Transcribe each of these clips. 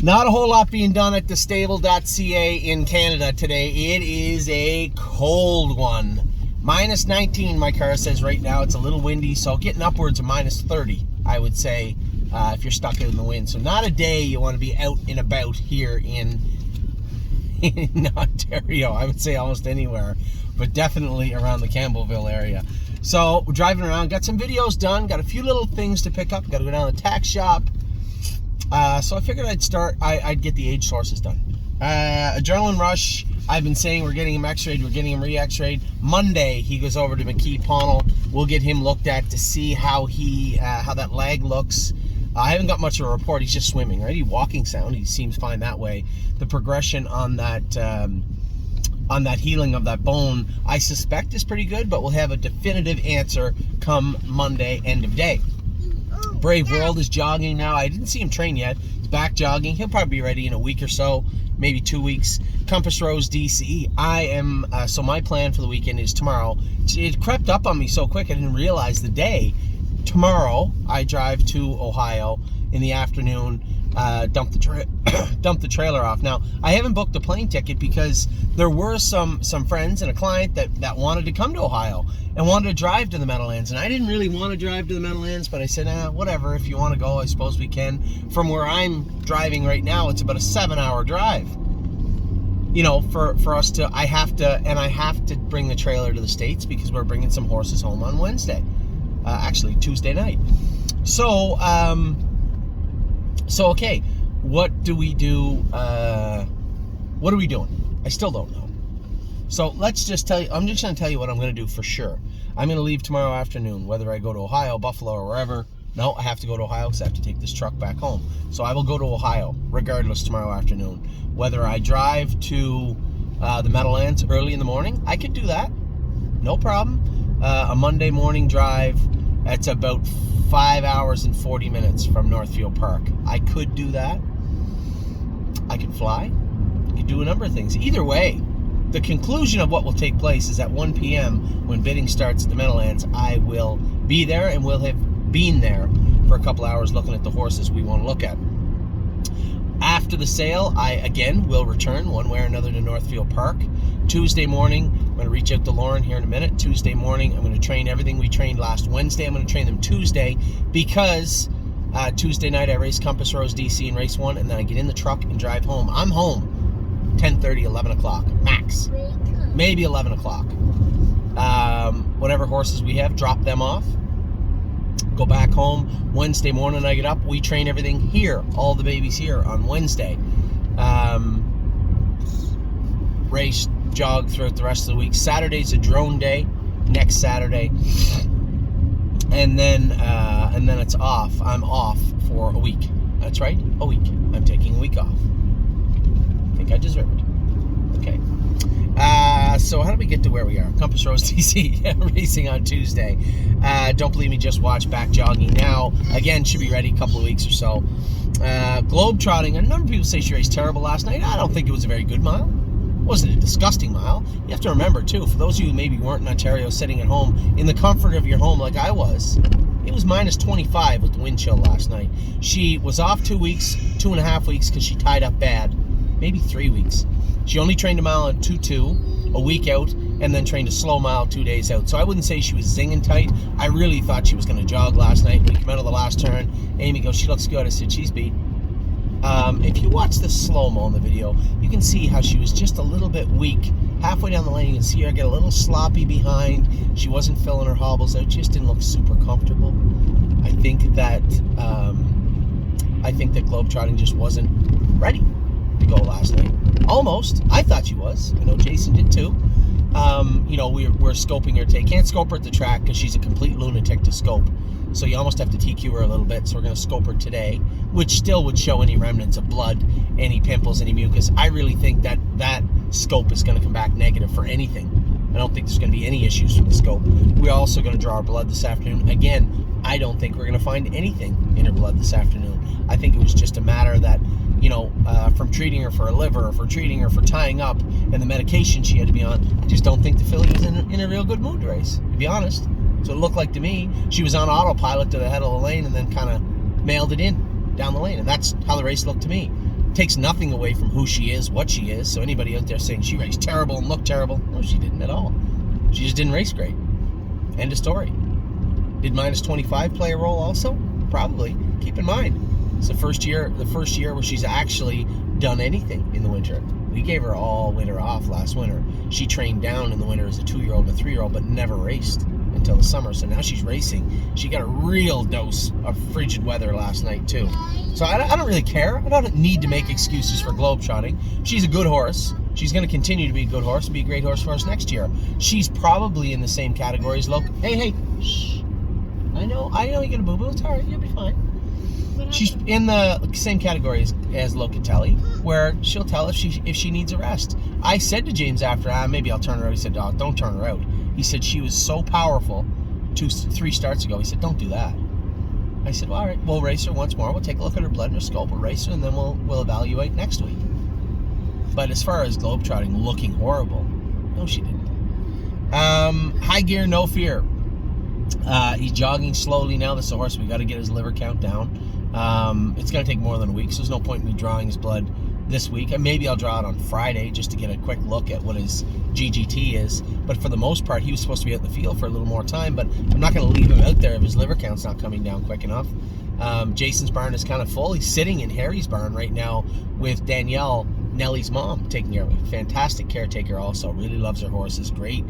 Not a whole lot being done at thestable.ca in Canada today. It is a cold one. Minus 19, my car says right now. It's a little windy, so getting upwards of minus 30, I would say, if you're stuck out in the wind. So not a day you want to be out and about here in Ontario. I would say almost anywhere, but definitely around the Campbellville area. So we're driving around, got some videos done, got a few little things to pick up. Got to go down to the tax shop. So I figured I'd get the age sources done. Adrenaline Rush, I've been saying we're getting him x-rayed, we're getting him re-x-rayed. Monday, he goes over to McKee-Pownell. We'll get him looked at to see how that leg looks. I haven't got much of a report. He's just swimming, right? He's walking sound. He seems fine that way. The progression on that healing of that bone, I suspect is pretty good, but we'll have a definitive answer come Monday, end of day. Brave World is jogging now. I didn't see him train yet. He's back jogging. He'll probably be ready in a week or so, maybe 2 weeks. Compass Rose DC. So my plan for the weekend is tomorrow. It crept up on me so quick I didn't realize the day. Tomorrow, I drive to Ohio in the afternoon, dump the trailer off. Now, I haven't booked a plane ticket because there were some friends and a client that wanted to come to Ohio and wanted to drive to the Meadowlands. And I didn't really want to drive to the Meadowlands, but I said, whatever, if you want to go, I suppose we can. From where I'm driving right now, it's about a 7-hour drive. You know, for us to, I have to bring the trailer to the States because we're bringing some horses home on Wednesday. Actually, Tuesday night. So okay, what do we do? What are we doing? I still don't know. So let's just tell you, I'm just going to tell you what I'm going to do for sure. I'm going to leave tomorrow afternoon, whether I go to Ohio, Buffalo, or wherever. No, I have to go to Ohio because I have to take this truck back home. So I will go to Ohio, regardless, tomorrow afternoon. Whether I drive to the Meadowlands early in the morning, I could do that. No problem. A Monday morning drive, that's about 5 hours and 40 minutes from Northfield Park. I could do that. I could fly. I could do a number of things. Either way, the conclusion of what will take place is at 1 p.m. when bidding starts at the Meadowlands, I will be there and will have been there for a couple hours looking at the horses we want to look at. After the sale, I again will return one way or another to Northfield Park. Tuesday morning, I'm going to reach out to Lauren here in a minute. Tuesday morning, I'm going to train everything we trained last Wednesday. I'm going to train them Tuesday because Tuesday night I race Compass Rose DC in race 1, and then I get in the truck and drive home. I'm home 10:30, 11 o'clock, max. Maybe 11 o'clock. Whatever horses we have, drop them off. Go back home. Wednesday morning I get up. We train everything here. All the babies here on Wednesday. Race, jog throughout the rest of the week. Saturday's a drone day. Next Saturday. And then it's off. I'm off for a week. That's right, a week. I'm taking a week off. I think I deserve it. Okay. So how do we get to where we are? Compass Rose DC racing on Tuesday. Don't believe me, just watch Back Jogging Now. Again, should be ready a couple of weeks or so. Globetrotting, a number of people say she raced terrible last night. I don't think it was a very good mile. It wasn't a disgusting mile. You have to remember, too, for those of you who maybe weren't in Ontario sitting at home, in the comfort of your home like I was, it was minus 25 with the wind chill last night. She was off 2 weeks, 2.5 weeks, because she tied up bad. Maybe 3 weeks. She only trained a mile at 2:2, a week out, and then trained a slow mile 2 days out. So I wouldn't say she was zinging tight. I really thought she was going to jog last night. We came out of the last turn. Amy goes, she looks good. I said, she's beat. If you watch the slow-mo on the video, you can see how she was just a little bit weak. Halfway down the lane, you can see her get a little sloppy behind. She wasn't filling her hobbles out. Just didn't look super comfortable. I think that Globetrotting just wasn't ready to go last night. Almost. I thought she was. I know Jason did too. We're scoping her today. Can't scope her at the track because she's a complete lunatic to scope. So you almost have to TQ her a little bit. So we're going to scope her today, which still would show any remnants of blood, any pimples, any mucus. I really think that scope is going to come back negative for anything. I don't think there's going to be any issues with the scope. We're also going to draw our blood this afternoon. Again, I don't think we're going to find anything in her blood this afternoon. I think it was just a matter that, from treating her for a liver, or for treating her for tying up, and the medication she had to be on, I just don't think the filly was in a real good mood to race, to be honest. So it looked like to me, she was on autopilot to the head of the lane and then kind of mailed it in down the lane. And that's how the race looked to me. Takes nothing away from who she is, what she is. So anybody out there saying she raced terrible and looked terrible, no, she didn't at all. She just didn't race great. End of story. Did minus 25 play a role also? Probably. Keep in mind, it's the first year where she's actually done anything in the winter. We gave her all winter off last winter. She trained down in the winter as a 2-year-old and a 3-year-old, but never raced until the summer. So now she's racing. She got a real dose of frigid weather last night too. So I don't really care. I don't need to make excuses for globetrotting. She's a good horse. She's going to continue to be a good horse and be a great horse for us next year. She's probably in the same category as Hey, shh. I know you're going to boo-boo. It's all right. You'll be fine. She's in the same category as Locatelli, where she'll tell if she needs a rest. I said to James after, maybe I'll turn her out. He said, oh, don't turn her out. He said she was so powerful 3 starts ago. He said, don't do that. I said, well, all right, we'll race her once more. We'll take a look at her blood and her scope. We'll race her, and then we'll evaluate next week. But as far as globetrotting looking horrible, no, she didn't. High Gear, No Fear. He's jogging slowly now. This is a horse. We got to get his liver count down. It's going to take more than a week, so there's no point in me drawing his blood this week. And maybe I'll draw it on Friday just to get a quick look at what his GGT is. But for the most part, he was supposed to be out in the field for a little more time, but I'm not going to leave him out there if his liver count's not coming down quick enough. Jason's barn is kind of full. He's sitting in Harry's barn right now with Danielle, Nellie's mom, taking care of him. Fantastic caretaker also. Really loves her horses. Great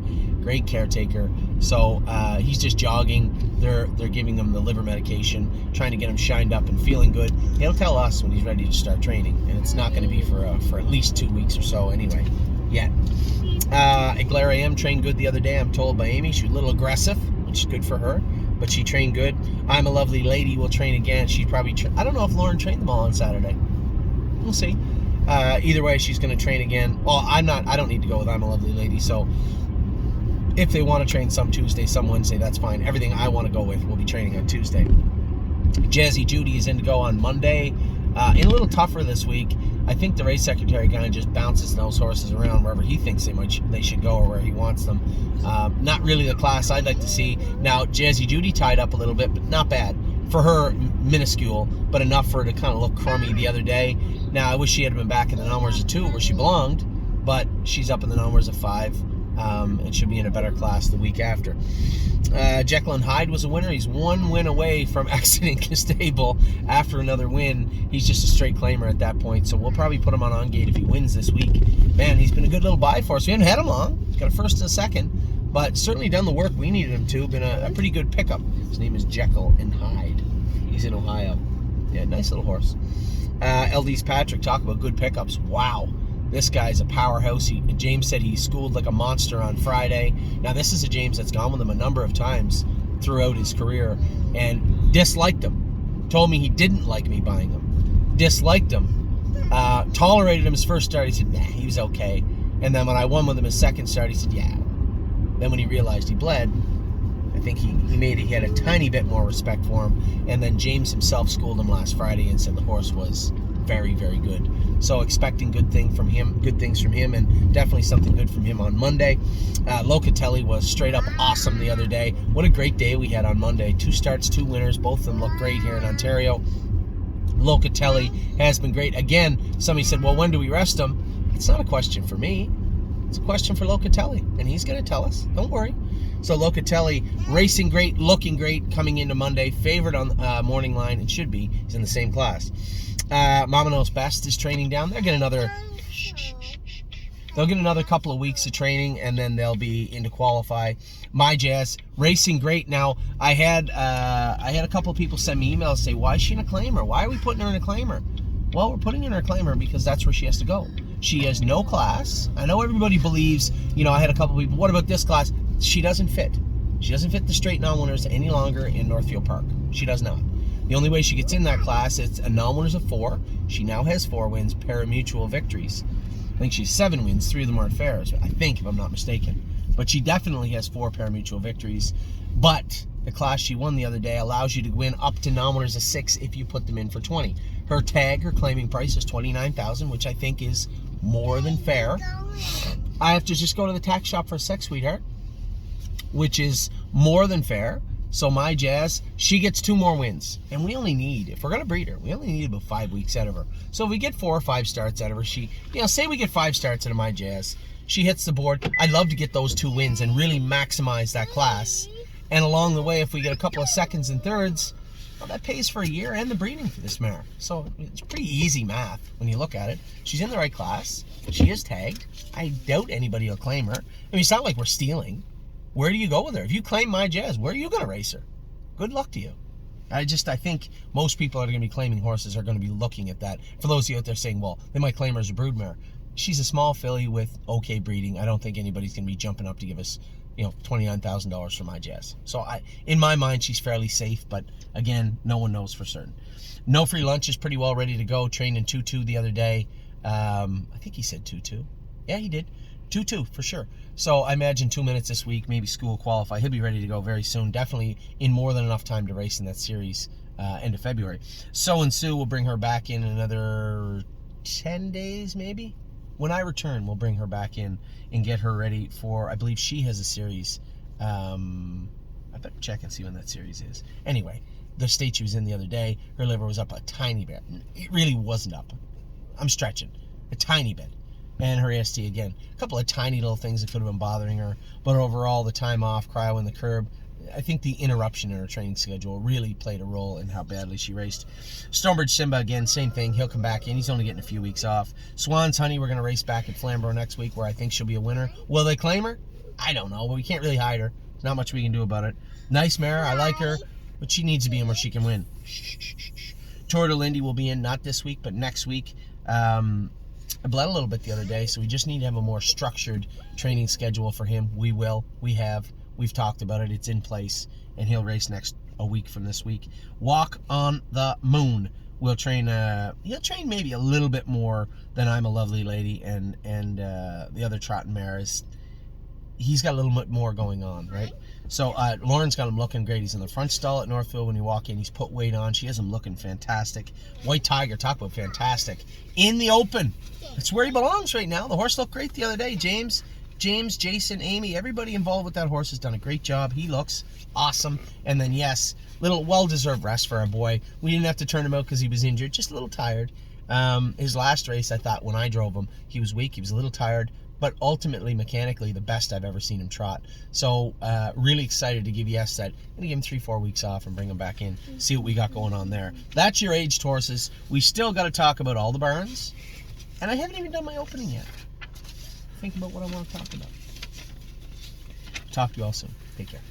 caretaker. So he's just jogging. They're giving him the liver medication, trying to get him shined up and feeling good. He'll tell us when he's ready to start training, and it's not going to be for at least 2 weeks or so anyway. Yet. Glare AM trained good the other day, I'm told by Amy. She was a little aggressive, which is good for her, but she trained good. I'm a Lovely Lady will train again. She'd probably I don't know if Lauren trained them all on Saturday. We'll see. Either way, she's going to train again. Well, I don't need to go with I'm a Lovely Lady, so if they want to train some Tuesday, some Wednesday, that's fine. Everything I want to go with will be training on Tuesday. Jazzy Judy is in to go on Monday. In a little tougher this week. I think the race secretary kind of just bounces those horses around wherever he thinks they should go or where he wants them. Not really the class I'd like to see. Now, Jazzy Judy tied up a little bit, but not bad. For her, minuscule, but enough for her to kind of look crummy the other day. Now, I wish she had been back in the numbers of 2 where she belonged, but she's up in the numbers of 5. And should be in a better class the week after. Jekyll and Hyde was a winner. He's 1 win away from exiting Castable after another win. He's just a straight claimer at that point, so we'll probably put him on gate if he wins this week. Man, he's been a good little buy for us. We haven't had him long. He's got a first and a second, but certainly done the work we needed him to. Been a pretty good pickup. His name is Jekyll and Hyde. He's in Ohio. Yeah, nice little horse. LD's Patrick, talk about good pickups. Wow. This guy's a powerhouse. James said he schooled like a monster on Friday. Now, this is a James that's gone with him a number of times throughout his career and disliked him. Told me he didn't like me buying him. Disliked him. Tolerated him his first start. He said, nah, he was okay. And then when I won with him his second start, he said, yeah. Then when he realized he bled, I think he had a tiny bit more respect for him. And then James himself schooled him last Friday and said the horse was very, very good. So expecting good things from him, and definitely something good from him on Monday. Locatelli was straight up awesome the other day. What a great day we had on Monday. 2 starts, 2 winners. Both of them look great here in Ontario. Locatelli has been great. Again, somebody said, well, when do we rest him? It's not a question for me. It's a question for Locatelli, and he's going to tell us. Don't worry. So Locatelli, racing great, looking great, coming into Monday. Favored on morning line. It should be. He's in the same class. Mama Knows Best is training down. They'll get another couple of weeks of training, and then they'll be into qualify. My Jazz, racing great. Now, I had a couple of people send me emails say, why is she in a claimer? Why are we putting her in a claimer? Well, we're putting her in a claimer because that's where she has to go. She has no class. I know everybody believes, I had a couple of people, what about this class? She doesn't fit. She doesn't fit the straight non-winners any longer in Northfield Park. She does not. The only way she gets in that class, it's a non-winners of 4. She now has 4 wins, pari-mutuel victories. I think she's 7 wins, 3 of them aren't fairs, I think, if I'm not mistaken. But she definitely has 4 pari-mutuel victories. But the class she won the other day allows you to win up to non-winners of 6 if you put them in for 20. Her claiming price is $29,000, which I think is more than fair. I have to just go to the tax shop for a sec, sweetheart, which is more than fair. So my Jazz, she gets 2 more wins. And we only need, if we're going to breed her, we only need about 5 weeks out of her. So if we get 4 or 5 starts out of her, say we get 5 starts out of my Jazz, she hits the board. I'd love to get those 2 wins and really maximize that class. And along the way, if we get a couple of seconds and thirds, well, that pays for a year and the breeding for this mare. So it's pretty easy math when you look at it. She's in the right class. She is tagged. I doubt anybody will claim her. I mean, it's not like we're stealing. Where do you go with her? If you claim my Jazz, where are you going to race her? Good luck to you. I think most people that are going to be claiming horses are going to be looking at that. For those of you out there saying, well, they might claim her as a broodmare. She's a small filly with okay breeding. I don't think anybody's going to be jumping up to give us, $29,000 for my Jazz. So in my mind, she's fairly safe, but again, no one knows for certain. No Free Lunch is pretty well ready to go. Trained in 2-2 the other day. I think he said 2-2. Yeah, he did. 2-2 for sure. So I imagine 2 minutes this week, maybe school qualify. He'll be ready to go very soon. Definitely in more than enough time to race in that series end of February. So and Sue will bring her back in another 10 days maybe. When I return, we'll bring her back in and get her ready for, I believe she has a series. I better check and see when that series is. Anyway, the state she was in the other day, her liver was up a tiny bit. It really wasn't up. I'm stretching. A tiny bit. And her AST again. A couple of tiny little things that could have been bothering her. But overall, the time off, cryo in the curb, I think the interruption in her training schedule really played a role in how badly she raced. Stonebridge Simba, again, same thing. He'll come back in. He's only getting a few weeks off. Swan's Honey, we're going to race back at Flamborough next week, where I think she'll be a winner. Will they claim her? I don't know, but we can't really hide her. There's not much we can do about it. Nice mare. I like her, but she needs to be in where she can win. Tour de Lindy will be in, not this week, but next week. I bled a little bit the other day, so we just need to have a more structured training schedule for him. We will. We have. We've talked about it. It's in place, and he'll race a week from this week. Walk on the Moon will train. He'll train maybe a little bit more than I'm a Lovely Lady, and the other trotting mare is. He's got a little bit more going on, right? So Lauren's got him looking great. He's in the front stall at Northfield when you walk in. He's put weight on. She has him looking fantastic. White Tiger, talk about fantastic. In the open. It's where he belongs right now. The horse looked great the other day. James, Jason, Amy, everybody involved with that horse has done a great job. He looks awesome. And then, yes, little well-deserved rest for our boy. We didn't have to turn him out because he was injured. Just a little tired. His last race, I thought, when I drove him, he was weak. He was a little tired. But ultimately, mechanically, the best I've ever seen him trot. So, really excited to give Yes that. I'm going to give him 3-4 weeks off and bring him back in, see what we got going on there. That's your aged horses. We still got to talk about all the barns. And I haven't even done my opening yet. Think about what I want to talk about. Talk to you all soon. Take care.